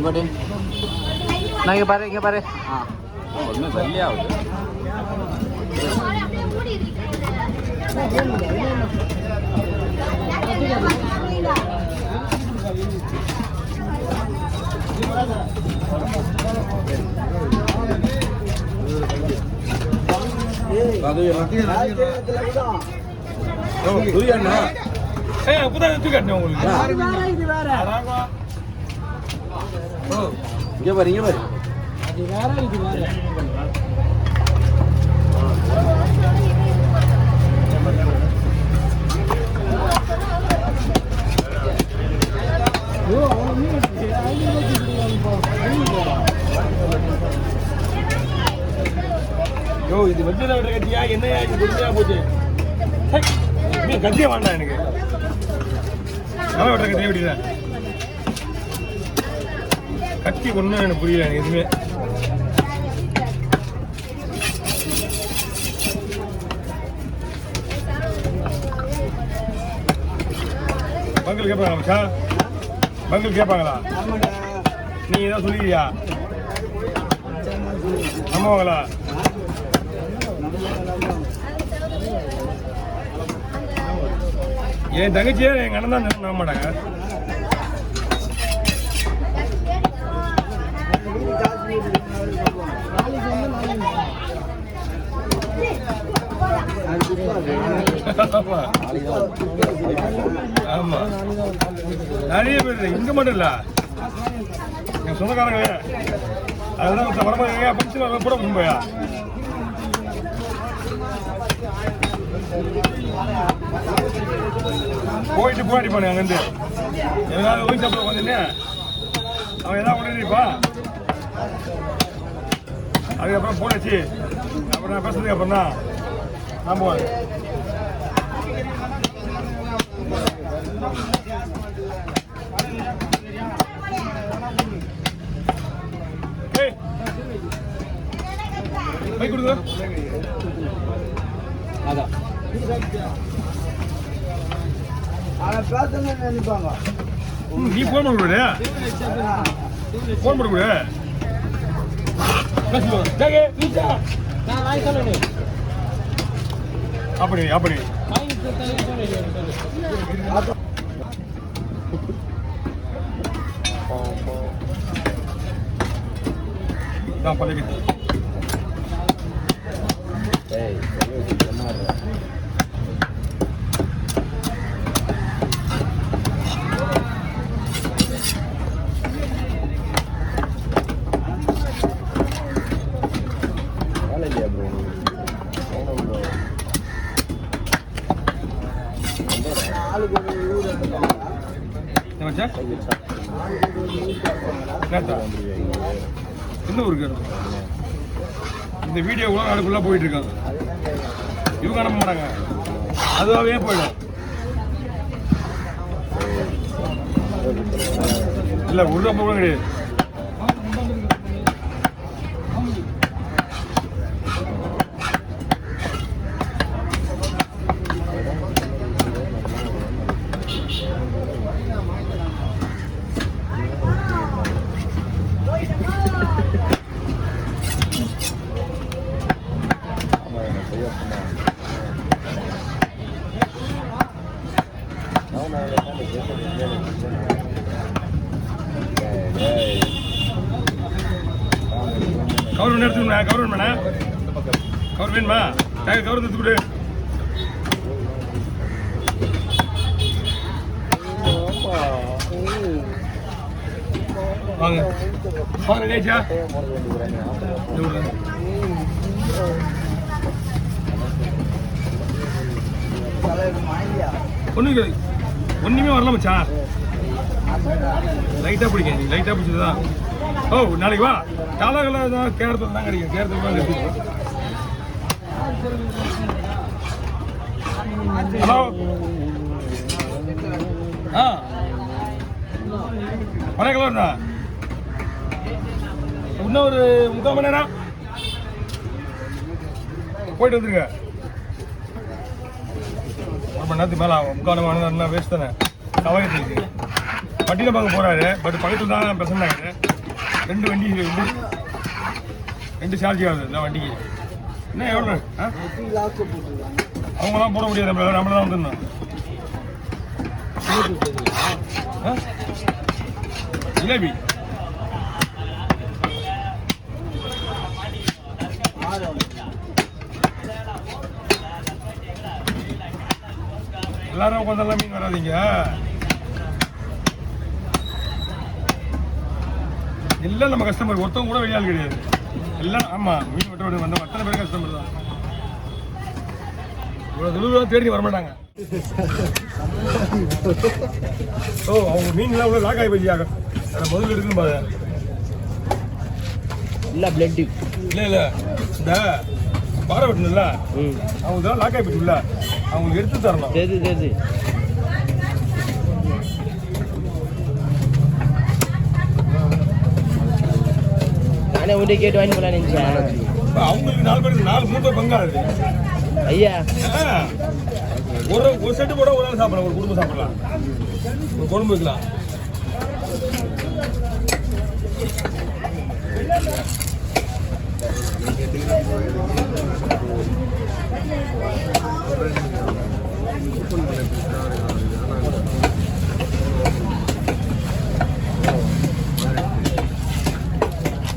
பாட்டு நான் இங்கே பாரு ஆ ஒன்றும் வெள்ளையாகுது இங்க பாரு யோ இது வெட்டில விட கட்டியா என்னையா இது குடிமையா போச்சு நீ கட்டியே வேண்டாம் எனக்கு நல்லா விட கட்டியே விடுறேன் கட்டி ஒன்றும் எனக்கு புரியல எனக்கு எதுவுமே பங்கல் கேட்பாங்க மச்சா பங்கல் கேட்பாங்களா நீ ஏதாவது சொல்லிடுறியா அம்மாவாங்களா என் தங்கச்சியே எங்கள் அண்ணன் தான் நம்ப மாட்டாங்க ஆமா நிறைய பேர் இங்க மட்டும் இல்ல என் சொந்தக்காரங்க அதெல்லாம் வரமாங்க பங்க்ஷன் கூட போயா போயிட்டு போயிட்டு அங்கிருந்து ஏதாவது ஓய் சாப்பிட வந்துன்னு அவன் ஏதாவது உடனேப்பா அதுக்கப்புறம் போனாச்சு அப்புறம் நான் பேசுறதுக்கு அப்புறம் தான் நான் போவேன் பை கொடுங்க அதான் நினைப்பாங்க நீ போன் பண்ண கூடாது போன் பண்ண கூடாது அப்படி அப்படி நான் பழகிட்டேன் எந்த ஊருக்கு இந்த வீடியோ கூட அதுக்குள்ள போயிட்டு இருக்காங்க இவங்க அனுப்ப மாட்டாங்க அதுவாகவே போயிடும் இல்லை ஒரு ரூபா கூட கிடையாது கவர் எடுத்துக்கணும் கவர் வேணுமா கவர் வேணுமா கவர் எடுத்து கொடு வாங்க வாங்க ஜெயிச்சா ஒன்றுமே வரல மச்சான் லைட்டாக பிடிக்க நீ லைட்டாக பிடிச்சதுதான் ஓ நாளைக்கு வா காலகல தான் கேரளத்தில் தான் கிடைக்கும் கேரளத்தில் தான் கிடைக்கும் ஹலோ ஆ வணக்கம்ண்ணா இன்னும் ஒரு 3/4 மணி நேரம் போயிட்டு வந்துருங்க 1 மணி நேரத்துக்கு மேலே ஆகும் 3/4 மணி நேரம் வேஸ்ட் தானே சவாயத்துக்கு பட்டினப்பாக்கம் போகிறாரு. பட் பக்கத்தில் தான் பிரச்சனை ஆகுது. 2 வண்டி 2 சார்ஜ் ஆகுது இந்த வண்டிக்கு. என்ன எவ்வளோ? அவங்களாம் போட முடியாது, நம்மள தான் வந்துடணும். ஜிலேபி எல்லாரும் உட்காந்தெல்லாம் மீன் வராதிங்க. எல்லாம் நம்ம கஸ்டமர், ஒருத்தவங்க கூட வெளியாள் கிடையாது. எல்லாம் ஆமாம் மீன் வெட்ட வந்த அத்தனை பேர் கஸ்டமர் தான். இவ்வளோ தொழிலாக தேடி வரமாட்டாங்க. ஓ அவங்க மீன்லாம் இவ்வளோ லாக் ஆகி போயிடுச்சு. முதல்ல இருக்குன்னு பாரு. இல்லை பிளட் இல்லை இந்த பாறை வெட்டணும்ல, அவங்க இதெல்லாம் லாக் ஆகி போயிடுச்சுல்ல, அவங்களுக்கு எடுத்து தரணும். தெரியுது நானே உன்கிட்ட கேட்டு வாங்கி போலாம் நினைச்சேன். அவங்களுக்கு 4 பேருக்கு 3 பேர் பங்காது ஐயா. ஒரு செட்டு போட ஒரு நாள் சாப்பிடலாம், ஒரு குடும்பம் சாப்பிடலாம், ஒரு குடும்பம் வைக்கலாம்.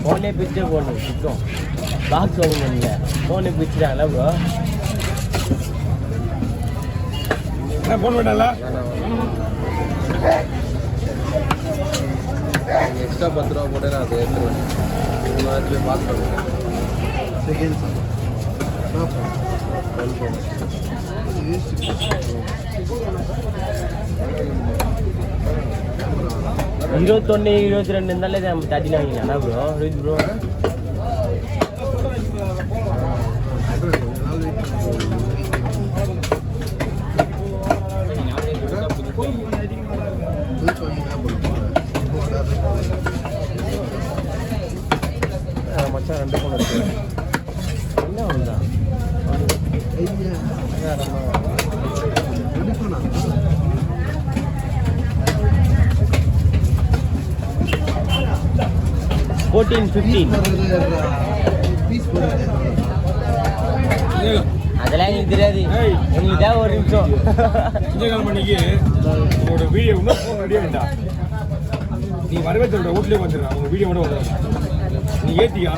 ஃபோனே பிச்சு போடணும் சுத்தம். பாக்ஸ் வாங்கணும் இல்லை, ஃபோனே பிச்சுட்டாங்களா ப்ரோ? என்ன ஃபோன் வேண்டாம்ல? எக்ஸ்ட்ரா 10 ரூபா போட்டு நான் அதை எடுத்துருவேன். 3 பாஸ் பண்ணுவேன். செகண்ட் 21 22 இருந்தாலே நம்ம 13 வாங்கிக்கலாம் ப்ரோ. ரோஹித் ப்ரோ மச்சான் 2 ஃபோன் இருக்கு. என்ன ஒன்று 14 15 அதெல்லாம் எனக்கு தெரியாது. உங்களுக்கு தான் ஒரு நிமிஷம். விஜயகால மணிக்கு உங்களோட வீடியோ இன்னும் ஃபோன் ரெடியாக வேண்டாம். நீ வரவே சொல்கிற வீட்லேயே வந்துடுறேன். அவங்க வீடியோ மட்டும் வந்துடுறேன். நீ ஏற்றியா?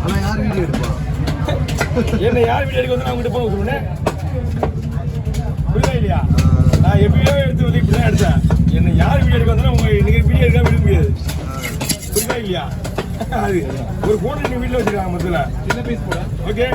ஆனால் யார் வீடியோ எடுப்பா? என்ன யார் வீடியோ எடுக்க வந்து நான் உங்கள்கிட்ட போன வச்சுருவேன். புரியுதா இல்லையா? நான் எப்படியோ எடுத்து வந்து இப்படி தான் எடுத்தேன். என்ன யார் வீடியோ எடுக்க வந்தாலும் உங்கள் நீங்கள் வீடியோ எடுக்காம எடுக்க முடியாது. புரியுதா இல்லையா? அது ஒரு ஃபோன் நீங்கள் வீட்டில் வச்சுருக்காங்க மொத்தத்தில். சின்ன பீஸ் போட ஓகே.